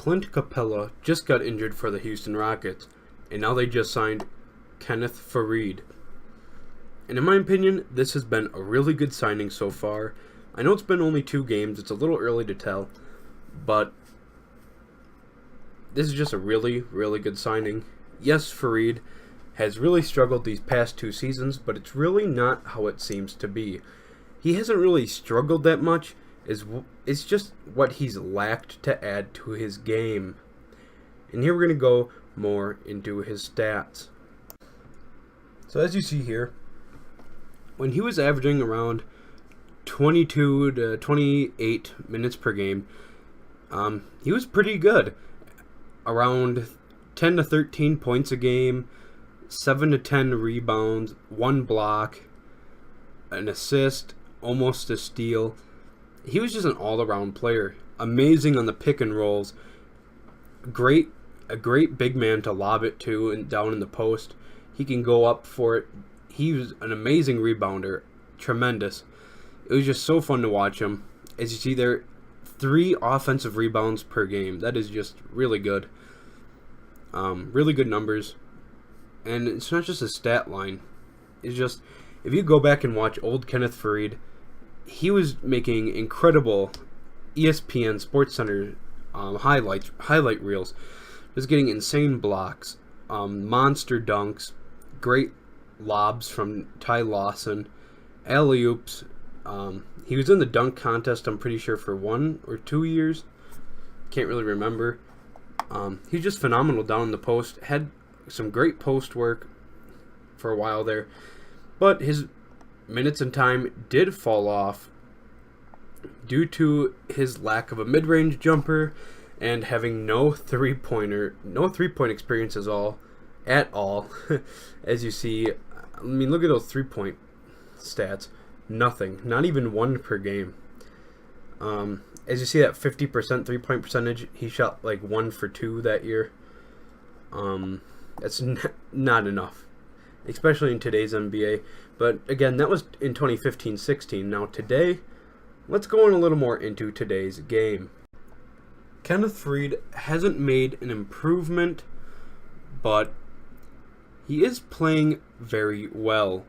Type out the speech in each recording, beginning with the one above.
Clint Capella just got injured for the Houston Rockets, and now they just signed Kenneth Faried. And in my opinion, this has been a really good signing so far. I know it's been only 2 games, it's a little early to tell, but this is just a really, really good signing. Yes, Faried has really struggled these past 2 seasons, but it's really not how it seems to be. He hasn't really struggled that much. It's just what he's lacked to add to his game. And here we're going to go more into his stats. So as you see here, when he was averaging around 22 to 28 minutes per game, he was pretty good. Around 10 to 13 points a game, 7 to 10 rebounds, 1 block, an assist, almost a steal. He was just an all-around player. Amazing on the pick and rolls. A great big man to lob it to and down in the post. He can go up for it. He was an amazing rebounder. Tremendous. It was just so fun to watch him. As you see there, 3 offensive rebounds per game. That is just really good. Really good numbers. And it's not just a stat line. It's just, if you go back and watch old Kenneth Faried, he was making incredible ESPN SportsCenter highlight reels. Just getting insane blocks, monster dunks, great lobs from Ty Lawson, alley-oops. He was in the dunk contest, I'm pretty sure, for 1 or 2 years. Can't really remember. He's just phenomenal down in the post. Had some great post work for a while there. But his minutes and time did fall off due to his lack of a mid-range jumper and having no three-point experience at all. As you see, I mean, look at those 3-point stats. Nothing. Not even 1 per game. As you see that 50% 3-point percentage, he shot like 1 for 2 that year. That's not enough, especially in today's NBA. But again, that was in 2015-16. Now today, let's go in a little more into today's game. Kenneth Faried hasn't made an improvement, but he is playing very well.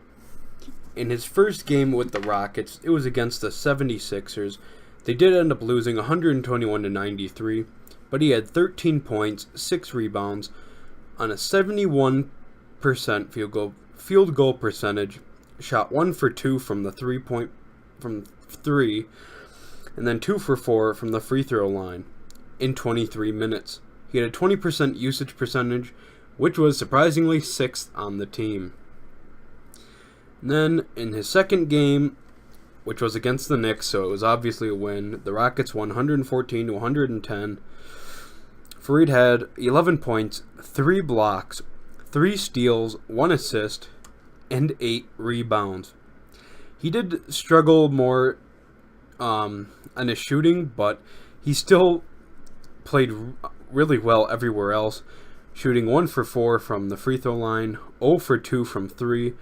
In his first game with the Rockets, it was against the 76ers. They did end up losing 121-93, but he had 13 points, 6 rebounds, on a 71% field goal percentage, shot 1 for 2 from the 3, and then 2 for 4 from the free throw line in 23 minutes. He had a 20% usage percentage, which was surprisingly 6th on the team. And then in his second game, which was against the Knicks, so it was obviously a win, the Rockets won 114-110. Faried had 11 points, 3 blocks, 3 steals, 1 assist, and 8 rebounds. He did struggle more on his shooting, but he still played really well everywhere else, shooting 1 for 4 from the free throw line, 0 for 2 from 3,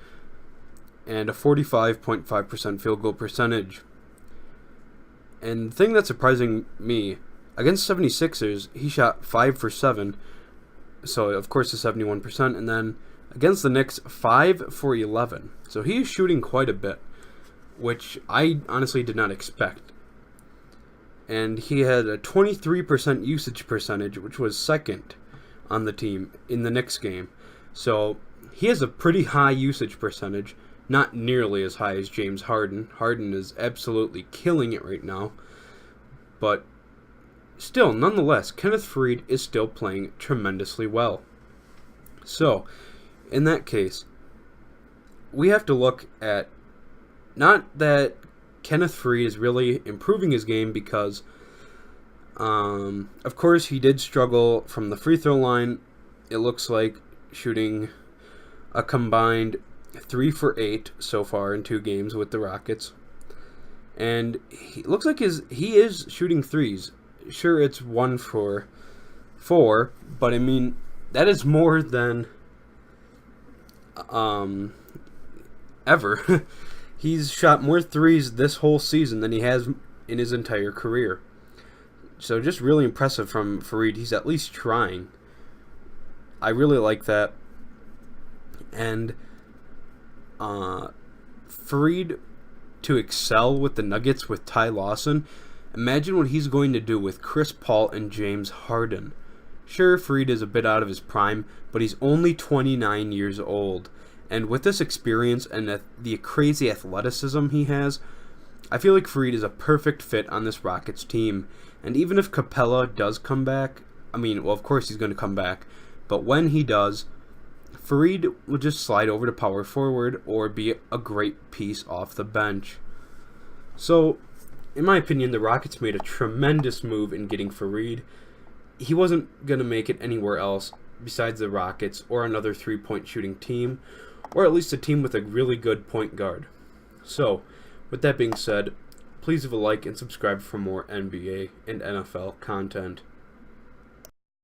and a 45.5% field goal percentage. And the thing that's surprising me, against 76ers, he shot 5 for 7, so of course the 71%, and then against the Knicks, 5 for 11. So he is shooting quite a bit, which I honestly did not expect. And he had a 23% usage percentage, which was 2nd on the team in the Knicks game. So he has a pretty high usage percentage, not nearly as high as James Harden. Harden is absolutely killing it right now. But still, nonetheless, Kenneth Faried is still playing tremendously well. So, in that case, we have to look at, not that Kenneth Faried is really improving his game, because of course he did struggle from the free throw line. It looks like shooting a combined 3 for 8 so far in 2 games with the Rockets. And it looks like he is shooting threes. Sure, it's 1 for 4, but I mean, that is more than ever. He's shot more threes this whole season than he has in his entire career. So just really impressive from Faried. He's at least trying. I really like that. And Faried to excel with the Nuggets with Ty Lawson. Imagine what he's going to do with Chris Paul and James Harden. Sure, Faried is a bit out of his prime, but he's only 29 years old. And with this experience and the crazy athleticism he has, I feel like Faried is a perfect fit on this Rockets team. And even if Capella does come back, of course he's going to come back, but when he does, Faried will just slide over to power forward or be a great piece off the bench. So, in my opinion, the Rockets made a tremendous move in getting Faried. He wasn't going to make it anywhere else besides the Rockets or another three-point shooting team, or at least a team with a really good point guard. So, with that being said, please leave a like and subscribe for more NBA and NFL content.